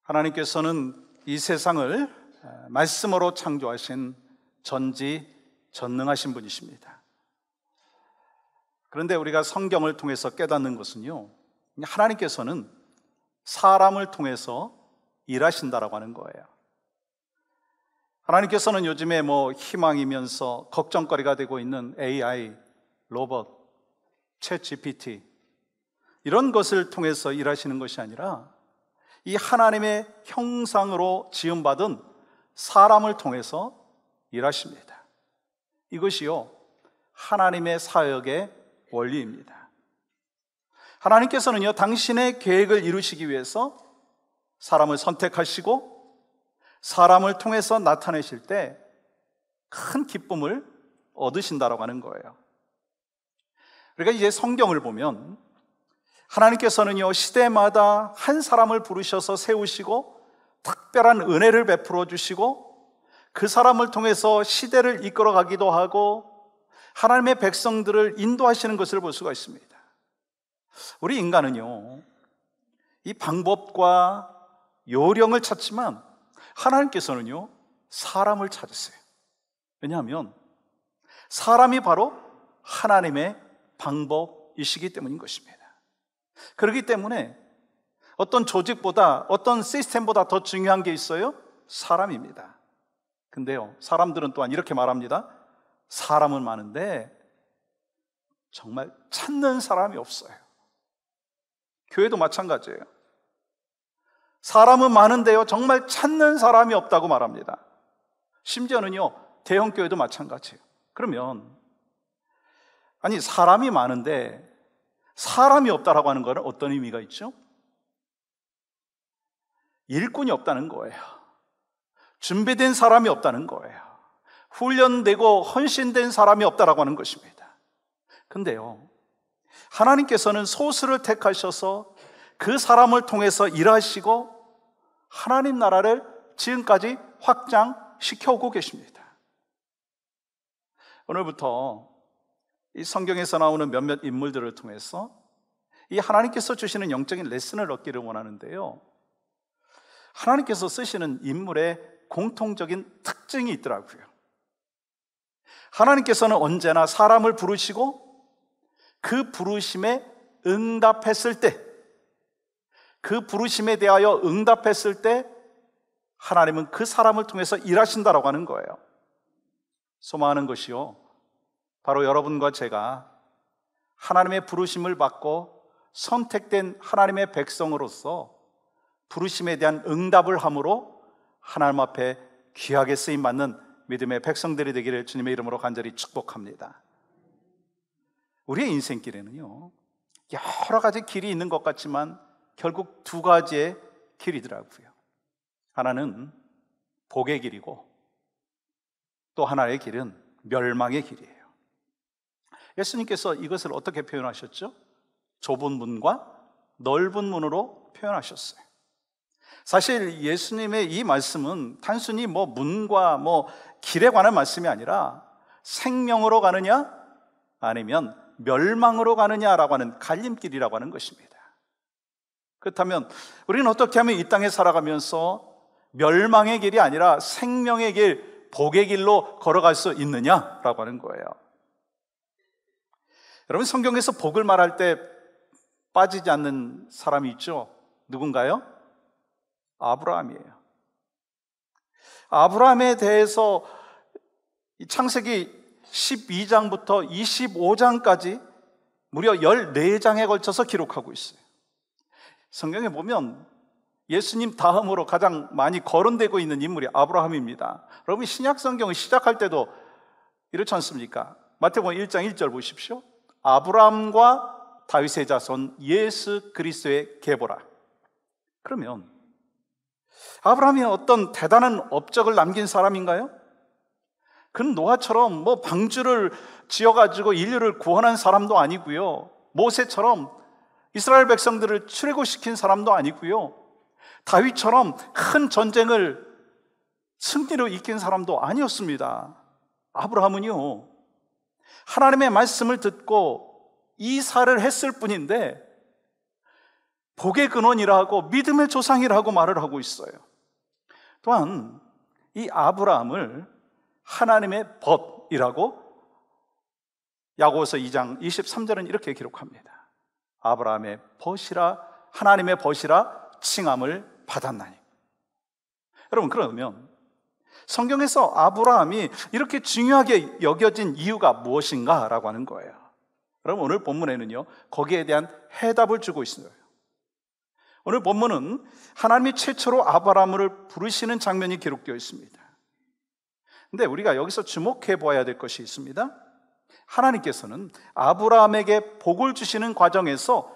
하나님께서는 이 세상을 말씀으로 창조하신 전지전능하신 분이십니다. 그런데 우리가 성경을 통해서 깨닫는 것은요, 하나님께서는 사람을 통해서 일하신다라고 하는 거예요. 하나님께서는 요즘에 희망이면서 걱정거리가 되고 있는 AI, 로봇, 챗 GPT 이런 것을 통해서 일하시는 것이 아니라 이 하나님의 형상으로 지음받은 사람을 통해서 일하십니다. 이것이요, 하나님의 사역의 원리입니다. 하나님께서는요, 당신의 계획을 이루시기 위해서 사람을 선택하시고 사람을 통해서 나타내실 때 큰 기쁨을 얻으신다라고 하는 거예요. 그러니까 이제 성경을 보면 하나님께서는요, 시대마다 한 사람을 부르셔서 세우시고 특별한 은혜를 베풀어 주시고 그 사람을 통해서 시대를 이끌어 가기도 하고 하나님의 백성들을 인도하시는 것을 볼 수가 있습니다. 우리 인간은요, 이 방법과 요령을 찾지만 하나님께서는요, 사람을 찾으세요. 왜냐하면 사람이 바로 하나님의 방법이시기 때문인 것입니다. 그렇기 때문에 어떤 조직보다, 어떤 시스템보다 더 중요한 게 있어요? 사람입니다. 근데요, 사람들은 또한 이렇게 말합니다. 사람은 많은데 정말 찾는 사람이 없어요. 교회도 마찬가지예요. 사람은 많은데요, 정말 찾는 사람이 없다고 말합니다. 심지어는요, 대형교회도 마찬가지예요. 그러면 아니, 사람이 많은데 사람이 없다라고 하는 것은 어떤 의미가 있죠? 일꾼이 없다는 거예요. 준비된 사람이 없다는 거예요. 훈련되고 헌신된 사람이 없다라고 하는 것입니다. 근데요, 하나님께서는 소수를 택하셔서 그 사람을 통해서 일하시고 하나님 나라를 지금까지 확장시켜 오고 계십니다. 오늘부터 이 성경에서 나오는 몇몇 인물들을 통해서 이 하나님께서 주시는 영적인 레슨을 얻기를 원하는데요, 하나님께서 쓰시는 인물의 공통적인 특징이 있더라고요. 하나님께서는 언제나 사람을 부르시고 그 부르심에 응답했을 때, 그 부르심에 대하여 응답했을 때 하나님은 그 사람을 통해서 일하신다라고 하는 거예요. 소망하는 것이요, 바로 여러분과 제가 하나님의 부르심을 받고 선택된 하나님의 백성으로서 부르심에 대한 응답을 함으로 하나님 앞에 귀하게 쓰임받는 믿음의 백성들이 되기를 주님의 이름으로 간절히 축복합니다. 우리의 인생길에는요, 여러 가지 길이 있는 것 같지만 결국 두 가지의 길이더라고요. 하나는 복의 길이고 또 하나의 길은 멸망의 길이에요. 예수님께서 이것을 어떻게 표현하셨죠? 좁은 문과 넓은 문으로 표현하셨어요. 사실 예수님의 이 말씀은 단순히 문과 길에 관한 말씀이 아니라 생명으로 가느냐 아니면 멸망으로 가느냐라고 하는 갈림길이라고 하는 것입니다. 그렇다면 우리는 어떻게 하면 이 땅에 살아가면서 멸망의 길이 아니라 생명의 길, 복의 길로 걸어갈 수 있느냐라고 하는 거예요. 여러분, 성경에서 복을 말할 때 빠지지 않는 사람이 있죠? 누군가요? 아브라함이에요. 아브라함에 대해서 창세기 12장부터 25장까지 무려 14장에 걸쳐서 기록하고 있어요. 성경에 보면 예수님 다음으로 가장 많이 거론되고 있는 인물이 아브라함입니다. 여러분, 신약 성경을 시작할 때도 이렇지 않습니까? 마태복음 1장 1절 보십시오. 아브라함과 다윗의 자손 예수 그리스도의 계보라. 그러면 아브라함이 어떤 대단한 업적을 남긴 사람인가요? 그는 노아처럼 방주를 지어가지고 인류를 구원한 사람도 아니고요, 모세처럼 이스라엘 백성들을 출애굽시킨 사람도 아니고요, 다윗처럼 큰 전쟁을 승리로 이긴 사람도 아니었습니다. 아브라함은요, 하나님의 말씀을 듣고 이사를 했을 뿐인데 복의 근원이라고 믿음의 조상이라고 말을 하고 있어요. 또한 이 아브라함을 하나님의 벗이라고 야고보서 2장 23절은 이렇게 기록합니다. 아브라함의 벗이라, 하나님의 벗이라 칭함을 받았나니. 여러분, 그러면 성경에서 아브라함이 이렇게 중요하게 여겨진 이유가 무엇인가 라고 하는 거예요. 여러분, 오늘 본문에는요 거기에 대한 해답을 주고 있어요. 오늘 본문은 하나님이 최초로 아브라함을 부르시는 장면이 기록되어 있습니다. 근데 우리가 여기서 주목해 보아야 될 것이 있습니다. 하나님께서는 아브라함에게 복을 주시는 과정에서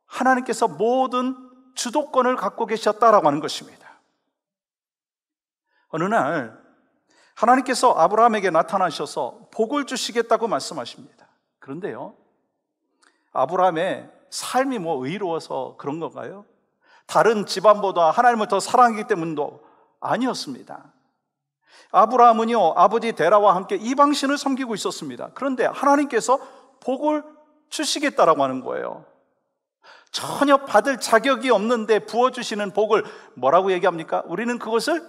하나님께서 모든 주도권을 갖고 계셨다라고 하는 것입니다. 어느 날 하나님께서 아브라함에게 나타나셔서 복을 주시겠다고 말씀하십니다. 그런데요, 아브라함의 삶이 의로워서 그런 건가요? 다른 집안보다 하나님을 더 사랑하기 때문도 아니었습니다. 아브라함은요 아버지 데라와 함께 이방신을 섬기고 있었습니다. 그런데 하나님께서 복을 주시겠다라고 하는 거예요. 전혀 받을 자격이 없는데 부어주시는 복을 뭐라고 얘기합니까? 우리는 그것을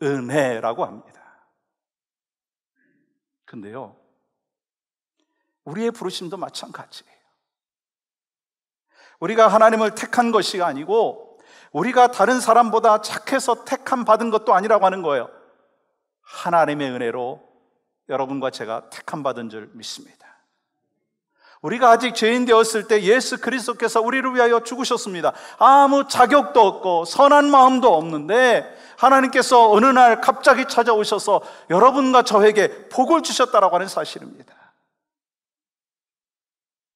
은혜라고 합니다. 근데요, 우리의 부르심도 마찬가지예요. 우리가 하나님을 택한 것이 아니고 우리가 다른 사람보다 착해서 택함 받은 것도 아니라고 하는 거예요. 하나님의 은혜로 여러분과 제가 택함 받은 줄 믿습니다. 우리가 아직 죄인 되었을 때 예수 그리스도께서 우리를 위하여 죽으셨습니다. 아무 자격도 없고 선한 마음도 없는데 하나님께서 어느 날 갑자기 찾아오셔서 여러분과 저에게 복을 주셨다라고 하는 사실입니다.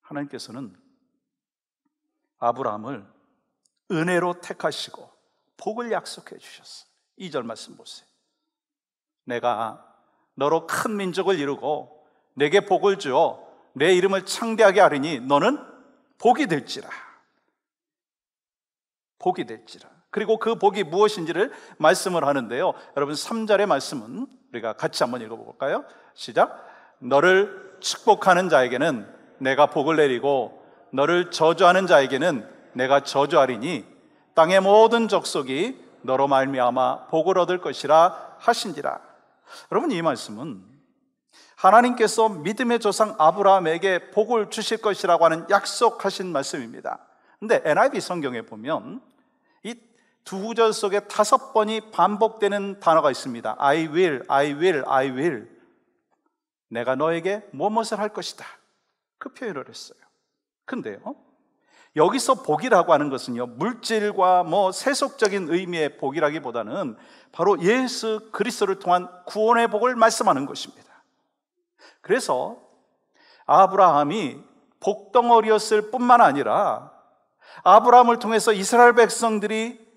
하나님께서는 아브라함을 은혜로 택하시고 복을 약속해 주셨어요. 2절 말씀 보세요. 내가 너로 큰 민족을 이루고 내게 복을 주어 내 이름을 창대하게 하리니 너는 복이 될지라. 복이 될지라. 그리고 그 복이 무엇인지를 말씀을 하는데요, 여러분 3절의 말씀은 우리가 같이 한번 읽어볼까요? 시작. 너를 축복하는 자에게는 내가 복을 내리고 너를 저주하는 자에게는 내가 저주하리니 땅의 모든 족속이 너로 말미암아 복을 얻을 것이라 하신지라. 여러분, 이 말씀은 하나님께서 믿음의 조상 아브라함에게 복을 주실 것이라고 하는 약속하신 말씀입니다. 근데 NIV 성경에 보면 이 두 구절 속에 5번이 반복되는 단어가 있습니다. I will, I will, I will. 내가 너에게 무엇을 할 것이다, 그 표현을 했어요. 근데요, 여기서 복이라고 하는 것은요 물질과 세속적인 의미의 복이라기보다는 바로 예수 그리스도를 통한 구원의 복을 말씀하는 것입니다. 그래서 아브라함이 복덩어리였을 뿐만 아니라 아브라함을 통해서 이스라엘 백성들이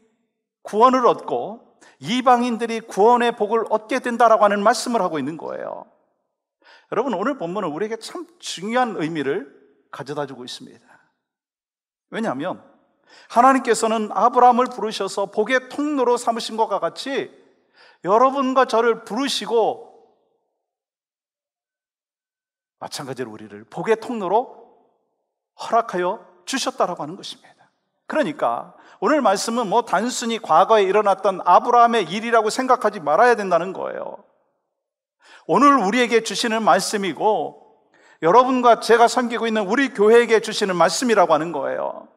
구원을 얻고 이방인들이 구원의 복을 얻게 된다라고 하는 말씀을 하고 있는 거예요. 여러분, 오늘 본문은 우리에게 참 중요한 의미를 가져다 주고 있습니다. 왜냐하면 하나님께서는 아브라함을 부르셔서 복의 통로로 삼으신 것과 같이 여러분과 저를 부르시고 마찬가지로 우리를 복의 통로로 허락하여 주셨다라고 하는 것입니다. 그러니까 오늘 말씀은 단순히 과거에 일어났던 아브라함의 일이라고 생각하지 말아야 된다는 거예요. 오늘 우리에게 주시는 말씀이고 여러분과 제가 섬기고 있는 우리 교회에게 주시는 말씀이라고 하는 거예요.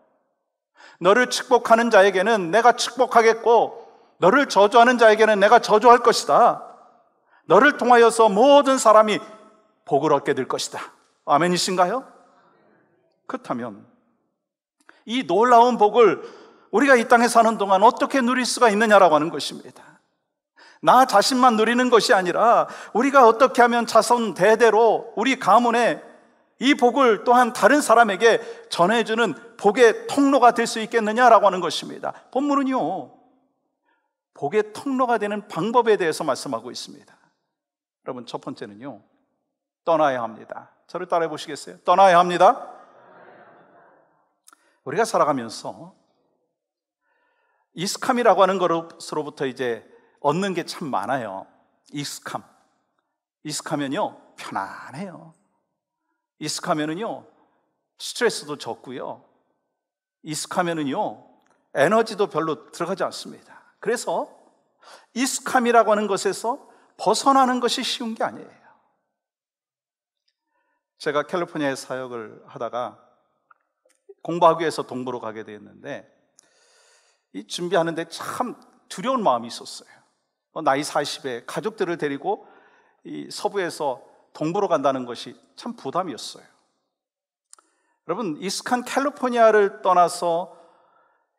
너를 축복하는 자에게는 내가 축복하겠고 너를 저주하는 자에게는 내가 저주할 것이다. 너를 통하여서 모든 사람이 복을 얻게 될 것이다. 아멘이신가요? 그렇다면 이 놀라운 복을 우리가 이 땅에 사는 동안 어떻게 누릴 수가 있느냐라고 하는 것입니다. 나 자신만 누리는 것이 아니라 우리가 어떻게 하면 자손 대대로 우리 가문에 이 복을 또한 다른 사람에게 전해주는 복의 통로가 될 수 있겠느냐라고 하는 것입니다. 본문은요 복의 통로가 되는 방법에 대해서 말씀하고 있습니다. 여러분, 첫 번째는요 떠나야 합니다. 저를 따라해 보시겠어요? 떠나야 합니다. 우리가 살아가면서 익숙함이라고 하는 것으로부터 이제 얻는 게 참 많아요. 익숙하면요 편안해요. 익숙하면은요 스트레스도 적고요 익숙하면은요, 에너지도 별로 들어가지 않습니다. 그래서 익숙함이라고 하는 것에서 벗어나는 것이 쉬운 게 아니에요. 제가 캘리포니아에 사역을 하다가 공부하기 위해서 동부로 가게 되었는데, 이 준비하는데 참 두려운 마음이 있었어요. 나이 40에 가족들을 데리고 이 서부에서 동부로 간다는 것이 참 부담이었어요. 여러분, 익숙한 캘리포니아를 떠나서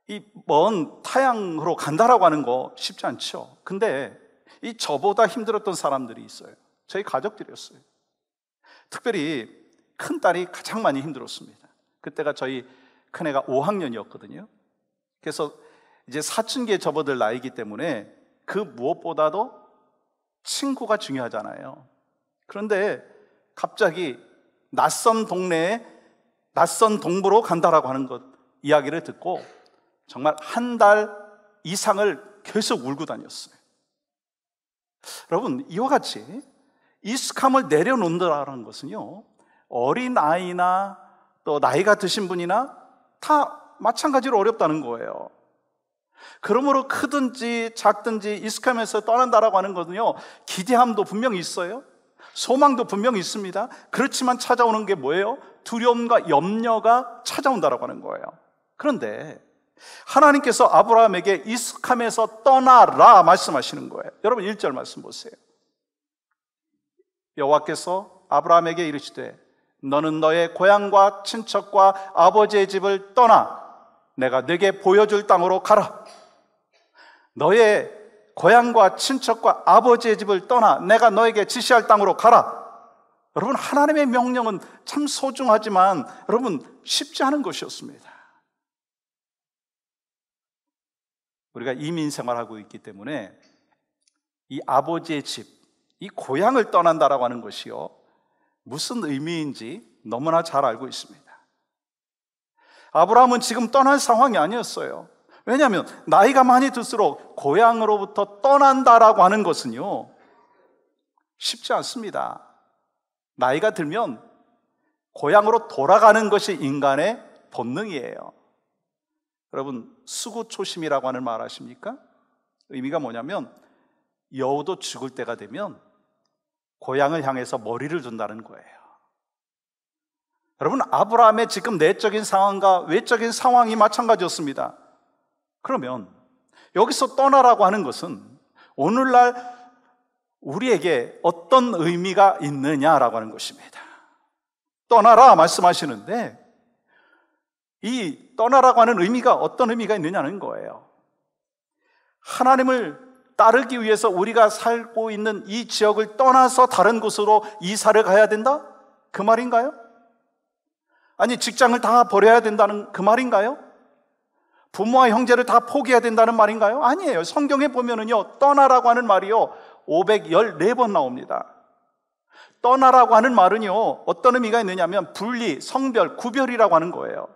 이 먼 타양으로 간다라고 하는 거 쉽지 않죠. 근데 이 저보다 힘들었던 사람들이 있어요. 저희 가족들이었어요. 특별히 큰 딸이 가장 많이 힘들었습니다. 그때가 저희 큰애가 5학년이었거든요. 그래서 이제 사춘기에 접어들 나이기 때문에 그 무엇보다도 친구가 중요하잖아요. 그런데 갑자기 낯선 동네에 낯선 동부로 간다라고 하는 것 이야기를 듣고 정말 한 달 이상을 계속 울고 다녔어요. 여러분, 이와 같이 익숙함을 내려놓는다는 것은요, 어린아이나 또 나이가 드신 분이나 다 마찬가지로 어렵다는 거예요. 그러므로 크든지 작든지 익숙함에서 떠난다라고 하는 것은요, 기대함도 분명히 있어요. 소망도 분명히 있습니다. 그렇지만 찾아오는 게 뭐예요? 두려움과 염려가 찾아온다라고 하는 거예요. 그런데 하나님께서 아브라함에게 익숙함에서 떠나라 말씀하시는 거예요. 여러분 1절 말씀 보세요. 여호와께서 아브라함에게 이르시되 너는 너의 고향과 친척과 아버지의 집을 떠나 내가 네게 보여줄 땅으로 가라. 너의 고향과 친척과 아버지의 집을 떠나 내가 너에게 지시할 땅으로 가라. 여러분, 하나님의 명령은 참 소중하지만 여러분 쉽지 않은 것이었습니다. 우리가 이민 생활하고 있기 때문에 이 아버지의 집, 이 고향을 떠난다라고 하는 것이요, 무슨 의미인지 너무나 잘 알고 있습니다. 아브라함은 지금 떠날 상황이 아니었어요. 왜냐하면 나이가 많이 들수록 고향으로부터 떠난다라고 하는 것은요, 쉽지 않습니다. 나이가 들면 고향으로 돌아가는 것이 인간의 본능이에요. 여러분, 수구초심이라고 하는 말 아십니까? 의미가 뭐냐면 여우도 죽을 때가 되면 고향을 향해서 머리를 둔다는 거예요. 여러분, 아브라함의 지금 내적인 상황과 외적인 상황이 마찬가지였습니다. 그러면 여기서 떠나라고 하는 것은 오늘날 우리에게 어떤 의미가 있느냐라고 하는 것입니다. 떠나라 말씀하시는데 이 떠나라고 하는 의미가 어떤 의미가 있느냐는 거예요. 하나님을 따르기 위해서 우리가 살고 있는 이 지역을 떠나서 다른 곳으로 이사를 가야 된다? 그 말인가요? 아니, 직장을 다 버려야 된다는 그 말인가요? 부모와 형제를 다 포기해야 된다는 말인가요? 아니에요. 성경에 보면은요, 떠나라고 하는 말이요 514번 나옵니다. 떠나라고 하는 말은요 어떤 의미가 있느냐면 분리, 성별, 구별이라고 하는 거예요.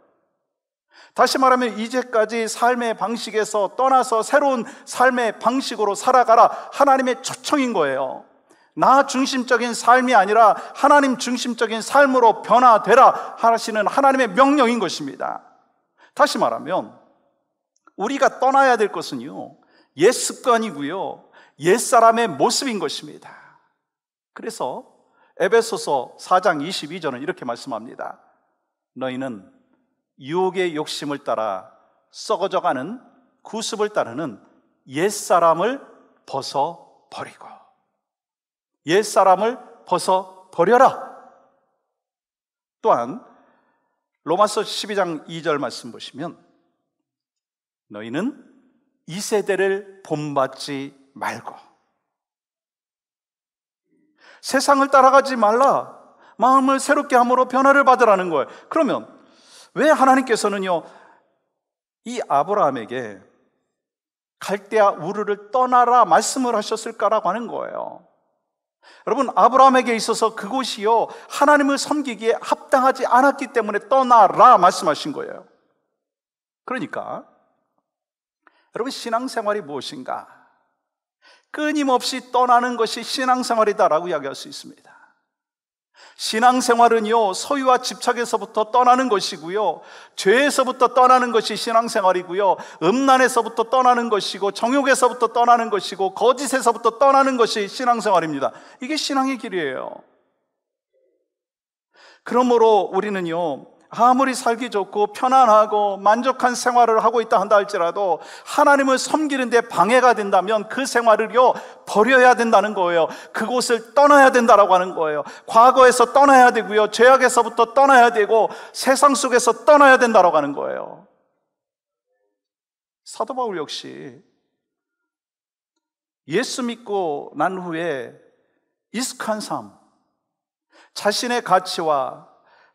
다시 말하면 이제까지 삶의 방식에서 떠나서 새로운 삶의 방식으로 살아가라, 하나님의 초청인 거예요. 나 중심적인 삶이 아니라 하나님 중심적인 삶으로 변화되라 하시는 하나님의 명령인 것입니다. 다시 말하면 우리가 떠나야 될 것은요 옛 습관이고요 옛사람의 모습인 것입니다. 그래서 에베소서 4장 22절은 이렇게 말씀합니다. 너희는 유혹의 욕심을 따라 썩어져가는 구습을 따르는 옛사람을 벗어버리고, 옛사람을 벗어버려라. 또한 로마서 12장 2절 말씀 보시면 너희는 이 세대를 본받지 말고 세상을 따라가지 말라, 마음을 새롭게 함으로 변화를 받으라는 거예요. 그러면 왜 하나님께서는요 이 아브라함에게 갈대아 우르를 떠나라 말씀을 하셨을까라고 하는 거예요. 여러분, 아브라함에게 있어서 그곳이요 하나님을 섬기기에 합당하지 않았기 때문에 떠나라 말씀하신 거예요. 그러니까 여러분, 신앙생활이 무엇인가? 끊임없이 떠나는 것이 신앙생활이다라고 이야기할 수 있습니다. 신앙생활은요, 소유와 집착에서부터 떠나는 것이고요, 죄에서부터 떠나는 것이 신앙생활이고요, 음란에서부터 떠나는 것이고, 정욕에서부터 떠나는 것이고, 거짓에서부터 떠나는 것이 신앙생활입니다. 이게 신앙의 길이에요. 그러므로 우리는요, 아무리 살기 좋고 편안하고 만족한 생활을 하고 있다 한다 할지라도 하나님을 섬기는 데 방해가 된다면 그 생활을요 버려야 된다는 거예요. 그곳을 떠나야 된다라고 하는 거예요. 과거에서 떠나야 되고요, 죄악에서부터 떠나야 되고, 세상 속에서 떠나야 된다라고 하는 거예요. 사도 바울 역시 예수 믿고 난 후에 익숙한 삶, 자신의 가치와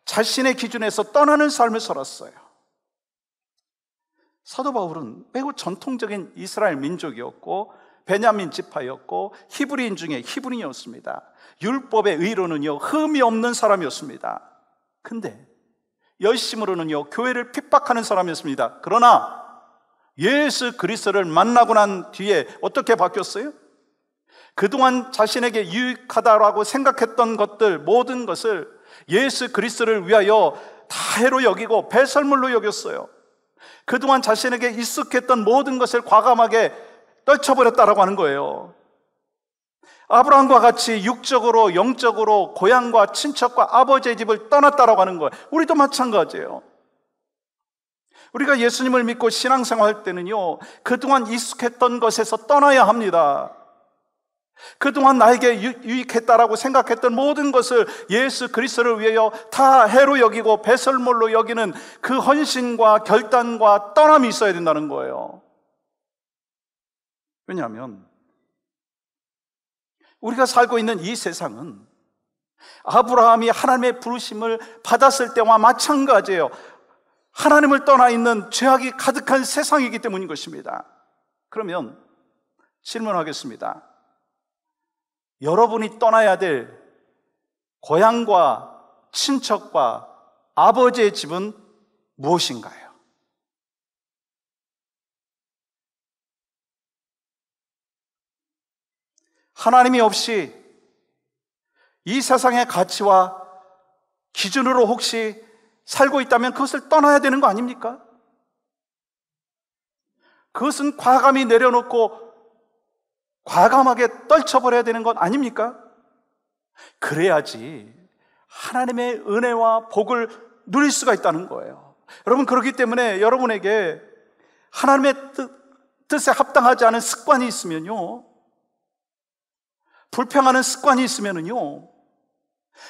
자신의 기준에서 떠나는 삶을 살았어요. 사도 바울은 매우 전통적인 이스라엘 민족이었고, 베냐민 지파였고, 히브리인 중에 히브리인이었습니다. 율법의 의로는요 흠이 없는 사람이었습니다. 근데 열심으로는요 교회를 핍박하는 사람이었습니다. 그러나 예수 그리스도를 만나고 난 뒤에 어떻게 바뀌었어요? 그동안 자신에게 유익하다라고 생각했던 것들, 모든 것을 예수 그리스도를 위하여 다 해로 여기고 배설물로 여겼어요. 그동안 자신에게 익숙했던 모든 것을 과감하게 떨쳐버렸다라고 하는 거예요. 아브라함과 같이 육적으로, 영적으로 고향과 친척과 아버지의 집을 떠났다라고 하는 거예요. 우리도 마찬가지예요. 우리가 예수님을 믿고 신앙생활할 때는요 그동안 익숙했던 것에서 떠나야 합니다. 그동안 나에게 유익했다라고 생각했던 모든 것을 예수 그리스도를 위하여 다 해로 여기고 배설물로 여기는 그 헌신과 결단과 떠남이 있어야 된다는 거예요. 왜냐하면 우리가 살고 있는 이 세상은 아브라함이 하나님의 부르심을 받았을 때와 마찬가지예요. 하나님을 떠나 있는 죄악이 가득한 세상이기 때문인 것입니다. 그러면 질문하겠습니다. 여러분이 떠나야 될 고향과 친척과 아버지의 집은 무엇인가요? 하나님이 없이 이 세상의 가치와 기준으로 혹시 살고 있다면 그것을 떠나야 되는 거 아닙니까? 그것은 과감히 내려놓고 과감하게 떨쳐버려야 되는 것 아닙니까? 그래야지 하나님의 은혜와 복을 누릴 수가 있다는 거예요. 여러분, 그렇기 때문에 여러분에게 하나님의 뜻에 합당하지 않은 습관이 있으면요, 불평하는 습관이 있으면요,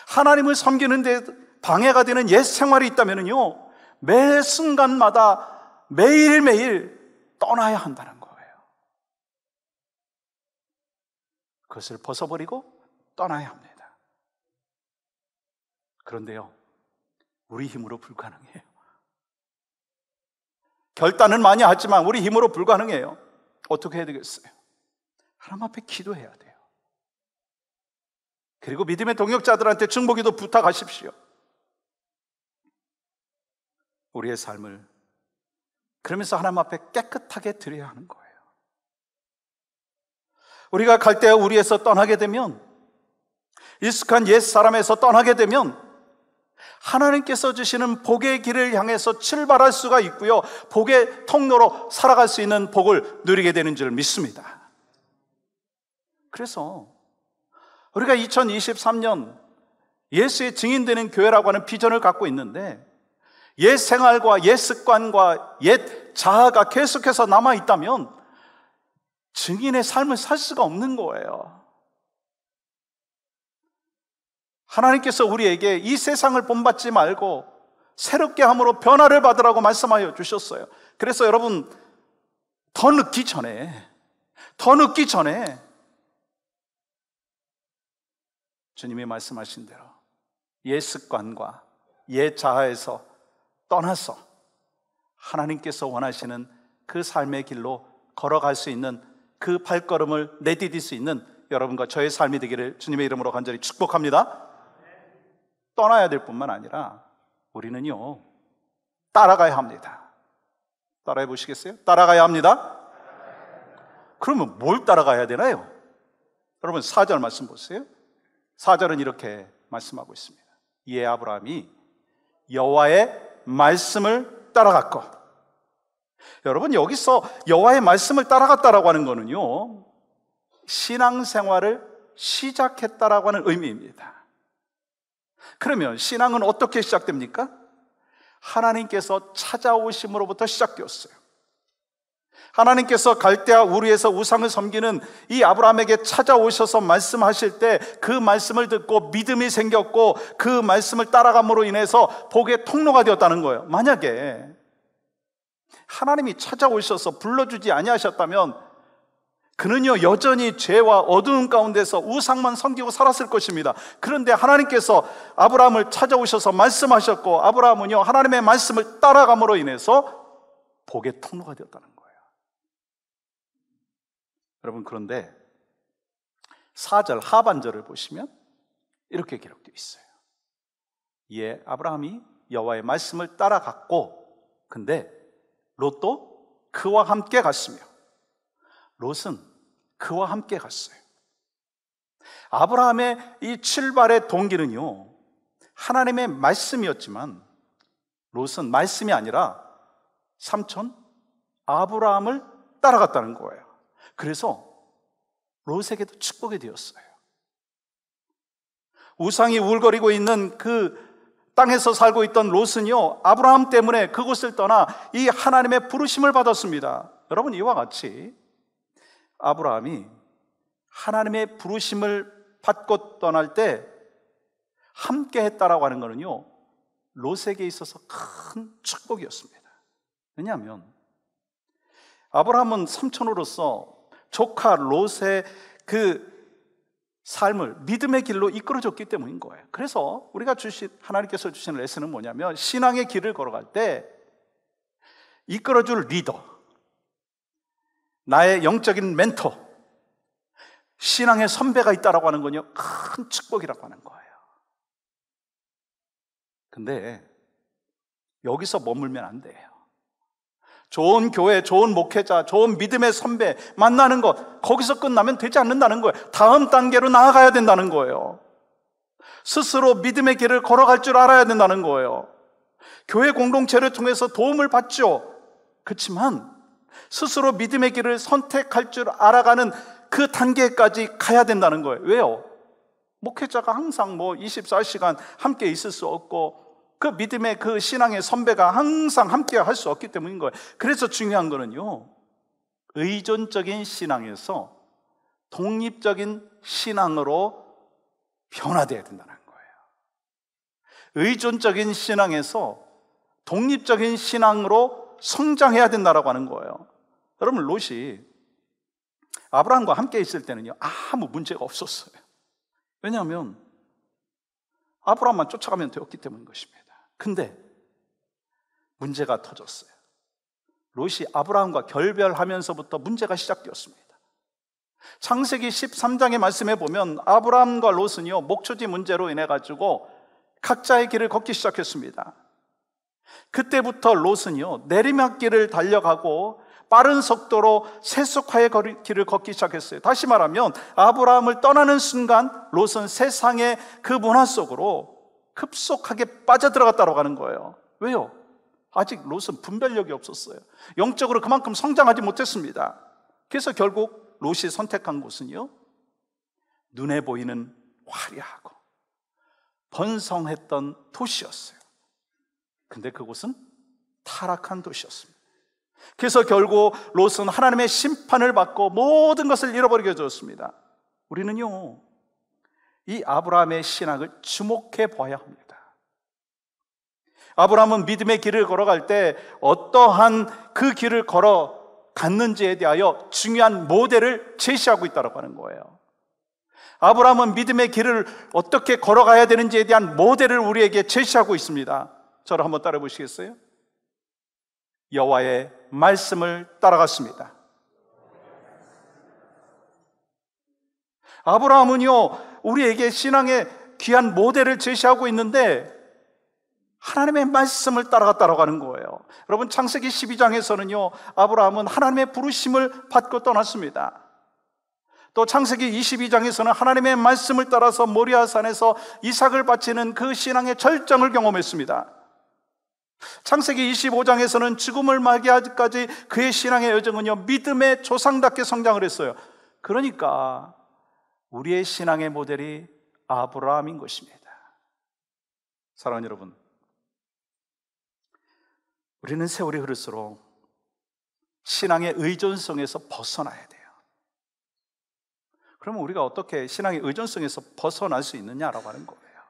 하나님을 섬기는 데 방해가 되는 옛 생활이 있다면요, 매 순간마다 매일매일 떠나야 한다는 거예요. 그것을 벗어버리고 떠나야 합니다. 그런데요, 우리 힘으로 불가능해요. 결단은 많이 하지만 우리 힘으로 불가능해요. 어떻게 해야 되겠어요? 하나님 앞에 기도해야 돼요. 그리고 믿음의 동역자들한테 중보기도 부탁하십시오. 우리의 삶을 그러면서 하나님 앞에 깨끗하게 드려야 하는 거예요. 우리가 갈대아 우리에서 떠나게 되면, 익숙한 옛 사람에서 떠나게 되면 하나님께서 주시는 복의 길을 향해서 출발할 수가 있고요, 복의 통로로 살아갈 수 있는 복을 누리게 되는 줄 믿습니다. 그래서 우리가 2023년 예수의 증인되는 교회라고 하는 비전을 갖고 있는데, 옛 생활과 옛 습관과 옛 자아가 계속해서 남아있다면 증인의 삶을 살 수가 없는 거예요. 하나님께서 우리에게 이 세상을 본받지 말고 새롭게 함으로 변화를 받으라고 말씀하여 주셨어요. 그래서 여러분, 더 늦기 전에 주님이 말씀하신 대로 옛 습관과 옛 자아에서 떠나서 하나님께서 원하시는 그 삶의 길로 걸어갈 수 있는 그 발걸음을 내디딜 수 있는 여러분과 저의 삶이 되기를 주님의 이름으로 간절히 축복합니다. 떠나야 될 뿐만 아니라 우리는요, 따라가야 합니다. 따라해 보시겠어요? 따라가야 합니다. 그러면 뭘 따라가야 되나요? 여러분, 4절 말씀 보세요. 4절은 이렇게 말씀하고 있습니다. 이에 아브라함이 여호와의 말씀을 따라갔고, 여러분 여기서 여호와의 말씀을 따라갔다라고 하는 거는요, 신앙생활을 시작했다라고 하는 의미입니다. 그러면 신앙은 어떻게 시작됩니까? 하나님께서 찾아오심으로부터 시작되었어요. 하나님께서 갈대아 우르에서 우상을 섬기는 이 아브라함에게 찾아오셔서 말씀하실 때 그 말씀을 듣고 믿음이 생겼고, 그 말씀을 따라감으로 인해서 복의 통로가 되었다는 거예요. 만약에 하나님이 찾아오셔서 불러주지 아니하셨다면 그는요 여전히 죄와 어두운 가운데서 우상만 섬기고 살았을 것입니다. 그런데 하나님께서 아브라함을 찾아오셔서 말씀하셨고, 아브라함은요 하나님의 말씀을 따라감으로 인해서 복의 통로가 되었다는 거예요. 여러분, 그런데 4절 하반절을 보시면 이렇게 기록되어 있어요. 이에 아브라함이 여호와의 말씀을 따라갔고, 근데 롯도 그와 함께 갔으며, 롯은 그와 함께 갔어요. 아브라함의 이 출발의 동기는요 하나님의 말씀이었지만, 롯은 말씀이 아니라 삼촌 아브라함을 따라갔다는 거예요. 그래서 롯에게도 축복이 되었어요. 우상이 울거리고 있는 그 땅에서 살고 있던 롯은요 아브라함 때문에 그곳을 떠나 이 하나님의 부르심을 받았습니다. 여러분, 이와 같이 아브라함이 하나님의 부르심을 받고 떠날 때 함께 했다라고 하는 것은요 롯에게 있어서 큰 축복이었습니다. 왜냐하면 아브라함은 삼촌으로서 조카 롯의 그 삶을 믿음의 길로 이끌어줬기 때문인 거예요. 그래서 우리가 하나님께서 주신 레슨은 뭐냐면, 신앙의 길을 걸어갈 때 이끌어줄 리더, 나의 영적인 멘토, 신앙의 선배가 있다라고 하는 건요 큰 축복이라고 하는 거예요. 근데 여기서 머물면 안 돼요. 좋은 교회, 좋은 목회자, 좋은 믿음의 선배 만나는 것, 거기서 끝나면 되지 않는다는 거예요. 다음 단계로 나아가야 된다는 거예요. 스스로 믿음의 길을 걸어갈 줄 알아야 된다는 거예요. 교회 공동체를 통해서 도움을 받죠. 그렇지만 스스로 믿음의 길을 선택할 줄 알아가는 그 단계까지 가야 된다는 거예요. 왜요? 목회자가 항상 24시간 함께 있을 수 없고, 그 믿음의 그 신앙의 선배가 항상 함께 할 수 없기 때문인 거예요. 그래서 중요한 거는요, 의존적인 신앙에서 독립적인 신앙으로 변화되어야 된다는 거예요. 의존적인 신앙에서 독립적인 신앙으로 성장해야 된다라고 하는 거예요. 여러분, 롯이 아브라함과 함께 있을 때는요 아무 문제가 없었어요. 왜냐하면 아브라함만 쫓아가면 되었기 때문인 것입니다. 근데 문제가 터졌어요. 롯이 아브라함과 결별하면서부터 문제가 시작되었습니다. 창세기 13장의 말씀에 보면 아브라함과 롯은요 목초지 문제로 인해 가지고 각자의 길을 걷기 시작했습니다. 그때부터 롯은요 내리막길을 달려가고 빠른 속도로 세속화의 길을 걷기 시작했어요. 다시 말하면 아브라함을 떠나는 순간 롯은 세상의 그 문화 속으로 급속하게 빠져들어갔다고 하는 거예요. 왜요? 아직 롯은 분별력이 없었어요. 영적으로 그만큼 성장하지 못했습니다. 그래서 결국 롯이 선택한 곳은요 눈에 보이는 화려하고 번성했던 도시였어요. 근데 그곳은 타락한 도시였습니다. 그래서 결국 롯은 하나님의 심판을 받고 모든 것을 잃어버리게 되었습니다. 우리는요 이 아브라함의 신앙을 주목해 봐야 합니다. 아브라함은 믿음의 길을 걸어갈 때 어떠한 그 길을 걸어갔는지에 대하여 중요한 모델을 제시하고 있다고 하는 거예요. 아브라함은 믿음의 길을 어떻게 걸어가야 되는지에 대한 모델을 우리에게 제시하고 있습니다. 저를 한번 따라 보시겠어요? 여호와의 말씀을 따라갔습니다. 아브라함은요 우리에게 신앙의 귀한 모델을 제시하고 있는데 하나님의 말씀을 따라갔다고 하는 거예요. 여러분, 창세기 12장에서는요 아브라함은 하나님의 부르심을 받고 떠났습니다. 또 창세기 22장에서는 하나님의 말씀을 따라서 모리아산에서 이삭을 바치는 그 신앙의 절정을 경험했습니다. 창세기 25장에서는 죽음을 맞이하기까지 그의 신앙의 여정은요, 믿음의 조상답게 성장을 했어요. 그러니까 우리의 신앙의 모델이 아브라함인 것입니다. 사랑하는 여러분, 우리는 세월이 흐를수록 신앙의 의존성에서 벗어나야 돼요. 그러면 우리가 어떻게 신앙의 의존성에서 벗어날 수 있느냐라고 하는 거예요.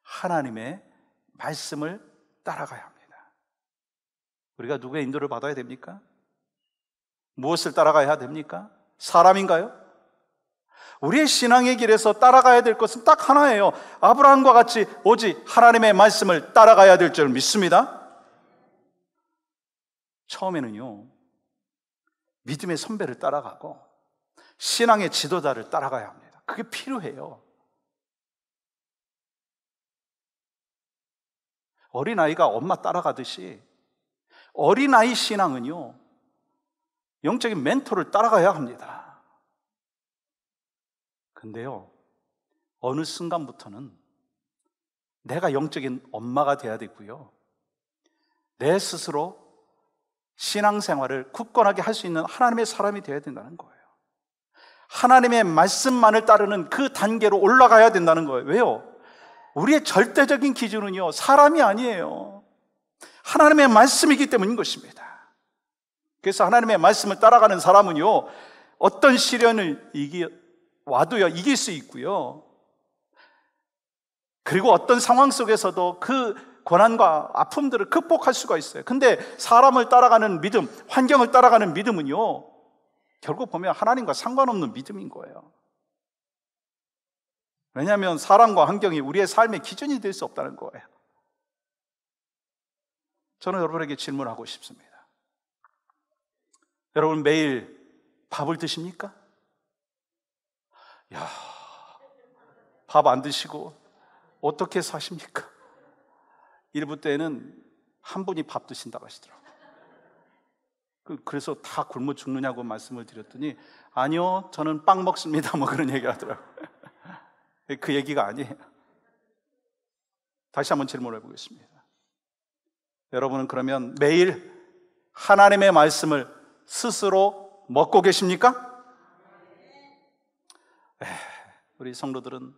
하나님의 말씀을 따라가야 합니다. 우리가 누구의 인도를 받아야 됩니까? 무엇을 따라가야 됩니까? 사람인가요? 우리의 신앙의 길에서 따라가야 될 것은 딱 하나예요. 아브라함과 같이 오직 하나님의 말씀을 따라가야 될 줄 믿습니다. 처음에는요, 믿음의 선배를 따라가고 신앙의 지도자를 따라가야 합니다. 그게 필요해요. 어린아이가 엄마 따라가듯이 어린아이 신앙은요, 영적인 멘토를 따라가야 합니다. 근데요, 어느 순간부터는 내가 영적인 엄마가 돼야 되고요, 내 스스로 신앙생활을 굳건하게 할 수 있는 하나님의 사람이 되어야 된다는 거예요. 하나님의 말씀만을 따르는 그 단계로 올라가야 된다는 거예요. 왜요? 우리의 절대적인 기준은요, 사람이 아니에요. 하나님의 말씀이기 때문인 것입니다. 그래서 하나님의 말씀을 따라가는 사람은요, 어떤 시련을 와도요, 이길 수 있고요, 그리고 어떤 상황 속에서도 그 고난과 아픔들을 극복할 수가 있어요. 근데 사람을 따라가는 믿음, 환경을 따라가는 믿음은요, 결국 보면 하나님과 상관없는 믿음인 거예요. 왜냐하면 사람과 환경이 우리의 삶의 기준이 될 수 없다는 거예요. 저는 여러분에게 질문하고 싶습니다. 여러분 매일 밥을 드십니까? 밥 안 드시고 어떻게 사십니까? 일부 때는 한 분이 밥 드신다고 하시더라고요. 그래서 다 굶어 죽느냐고 말씀을 드렸더니, 아니요, 저는 빵 먹습니다, 뭐 그런 얘기 하더라고요. 그 얘기가 아니에요. 다시 한번 질문해 보겠습니다. 여러분은 그러면 매일 하나님의 말씀을 스스로 먹고 계십니까? 우리 성도들은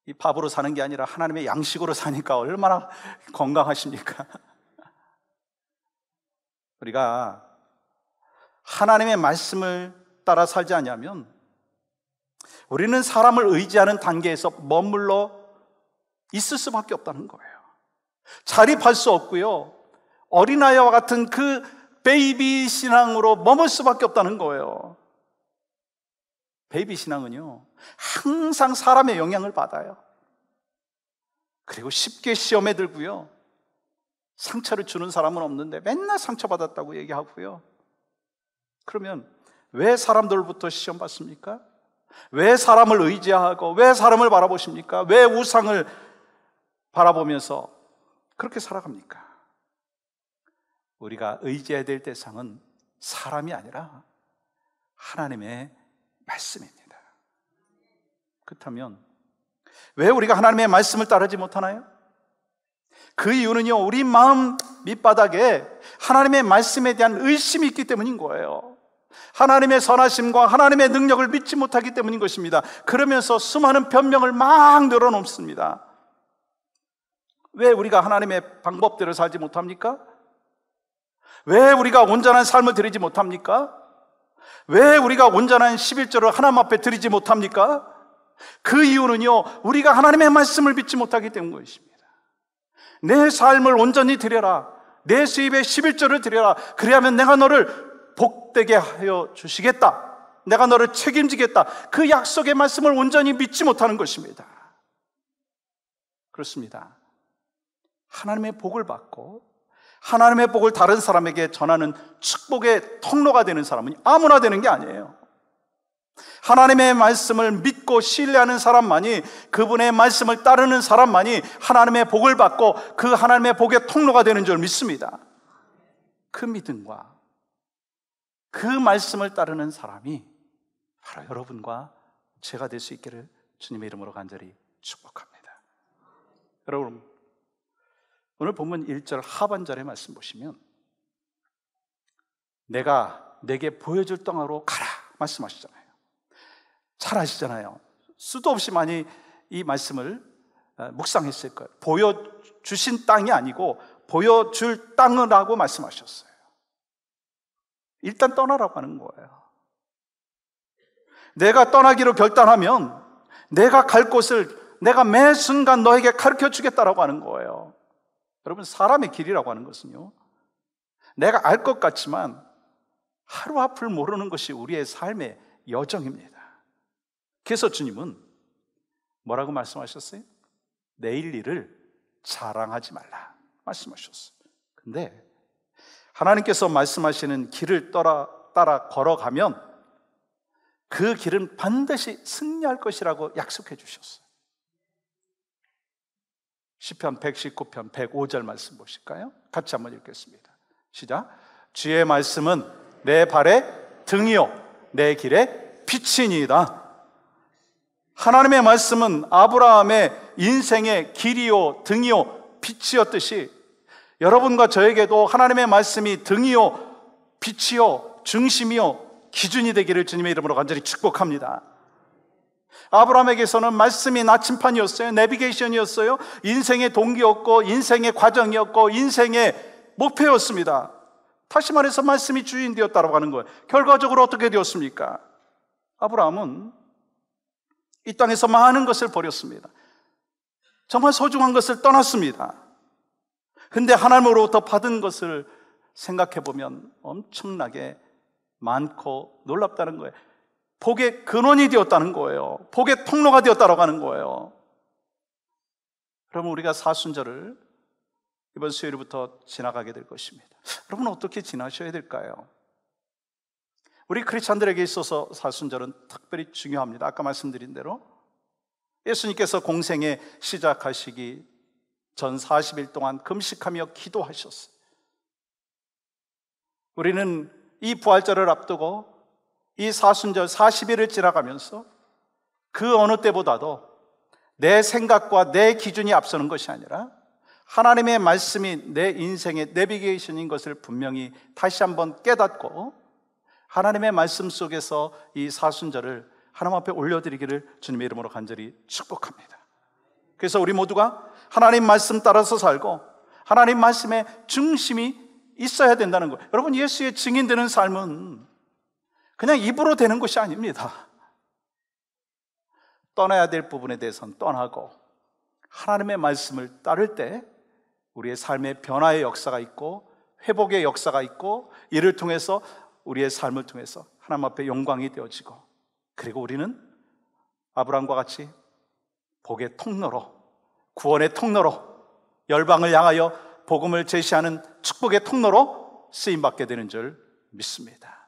이 밥으로 사는 게 아니라 하나님의 양식으로 사니까 얼마나 건강하십니까? 우리가 하나님의 말씀을 따라 살지 않으면 우리는 사람을 의지하는 단계에서 머물러 있을 수밖에 없다는 거예요. 자립할 수 없고요, 어린아이와 같은 그 베이비 신앙으로 머물 수밖에 없다는 거예요. 베이비 신앙은요, 항상 사람의 영향을 받아요. 그리고 쉽게 시험에 들고요, 상처를 주는 사람은 없는데 맨날 상처받았다고 얘기하고요. 그러면 왜 사람들부터 시험 받습니까? 왜 사람을 의지하고 왜 사람을 바라보십니까? 왜 우상을 바라보면서 그렇게 살아갑니까? 우리가 의지해야 될 대상은 사람이 아니라 하나님의 말씀입니다. 그렇다면 왜 우리가 하나님의 말씀을 따르지 못하나요? 그 이유는요, 우리 마음 밑바닥에 하나님의 말씀에 대한 의심이 있기 때문인 거예요. 하나님의 선하심과 하나님의 능력을 믿지 못하기 때문인 것입니다. 그러면서 수많은 변명을 막 늘어놓습니다. 왜 우리가 하나님의 방법대로 살지 못합니까? 왜 우리가 온전한 삶을 드리지 못합니까? 왜 우리가 온전한 11조를 하나님 앞에 드리지 못합니까? 그 이유는요, 우리가 하나님의 말씀을 믿지 못하기 때문인 것입니다. 내 삶을 온전히 드려라, 내 수입의 11조를 드려라, 그래야면 내가 너를 복되게 하여 주시겠다, 내가 너를 책임지겠다, 그 약속의 말씀을 온전히 믿지 못하는 것입니다. 그렇습니다. 하나님의 복을 받고 하나님의 복을 다른 사람에게 전하는 축복의 통로가 되는 사람은 아무나 되는 게 아니에요. 하나님의 말씀을 믿고 신뢰하는 사람만이, 그분의 말씀을 따르는 사람만이 하나님의 복을 받고 그 하나님의 복의 통로가 되는 줄 믿습니다. 그 믿음과 그 말씀을 따르는 사람이 바로 여러분과 제가 될 수 있기를 주님의 이름으로 간절히 축복합니다. 여러분, 오늘 본문 1절 하반절의 말씀 보시면 내가 내게 보여줄 땅으로 가라 말씀하시잖아요. 잘 아시잖아요. 수도 없이 많이 이 말씀을 묵상했을 거예요. 보여주신 땅이 아니고 보여줄 땅이라고 말씀하셨어요. 일단 떠나라고 하는 거예요. 내가 떠나기로 결단하면 내가 갈 곳을 내가 매 순간 너에게 가르쳐 주겠다라고 하는 거예요. 여러분, 사람의 길이라고 하는 것은요, 내가 알 것 같지만 하루 앞을 모르는 것이 우리의 삶의 여정입니다. 그래서 주님은 뭐라고 말씀하셨어요? 내일 일을 자랑하지 말라 말씀하셨어요. 근데 하나님께서 말씀하시는 길을 따라 걸어가면 그 길은 반드시 승리할 것이라고 약속해 주셨어요. 시편 119편 105절 말씀 보실까요? 같이 한번 읽겠습니다. 시작. 주의 말씀은 내 발의 등이요 내 길의 빛이니이다. 하나님의 말씀은 아브라함의 인생의 길이요 등이요 빛이었듯이 여러분과 저에게도 하나님의 말씀이 등이요 빛이요 중심이요 기준이 되기를 주님의 이름으로 간절히 축복합니다. 아브라함에게서는 말씀이 나침판이었어요. 내비게이션이었어요. 인생의 동기였고 인생의 과정이었고 인생의 목표였습니다. 다시 말해서 말씀이 주인 되었다고 하는 거예요. 결과적으로 어떻게 되었습니까? 아브라함은 이 땅에서 많은 것을 버렸습니다. 정말 소중한 것을 떠났습니다. 근데 하나님으로부터 받은 것을 생각해 보면 엄청나게 많고 놀랍다는 거예요. 복의 근원이 되었다는 거예요. 복의 통로가 되었다고 하는 거예요. 그러면 우리가 사순절을 이번 수요일부터 지나가게 될 것입니다. 여러분, 어떻게 지나셔야 될까요? 우리 크리스찬들에게 있어서 사순절은 특별히 중요합니다. 아까 말씀드린 대로 예수님께서 공생애 시작하시기 전 40일 동안 금식하며 기도하셨어요. 우리는 이 부활절을 앞두고 이 사순절 40일을 지나가면서 그 어느 때보다도 내 생각과 내 기준이 앞서는 것이 아니라 하나님의 말씀이 내 인생의 내비게이션인 것을 분명히 다시 한번 깨닫고 하나님의 말씀 속에서 이 사순절을 하나님 앞에 올려드리기를 주님의 이름으로 간절히 축복합니다. 그래서 우리 모두가 하나님 말씀 따라서 살고 하나님 말씀의 중심이 있어야 된다는 거예요. 여러분, 예수의 증인 되는 삶은 그냥 입으로 되는 것이 아닙니다. 떠나야 될 부분에 대해서는 떠나고 하나님의 말씀을 따를 때 우리의 삶의 변화의 역사가 있고 회복의 역사가 있고 이를 통해서 우리의 삶을 통해서 하나님 앞에 영광이 되어지고 그리고 우리는 아브라함과 같이 복의 통로로 구원의 통로로 열방을 향하여 복음을 제시하는 축복의 통로로 쓰임받게 되는 줄 믿습니다.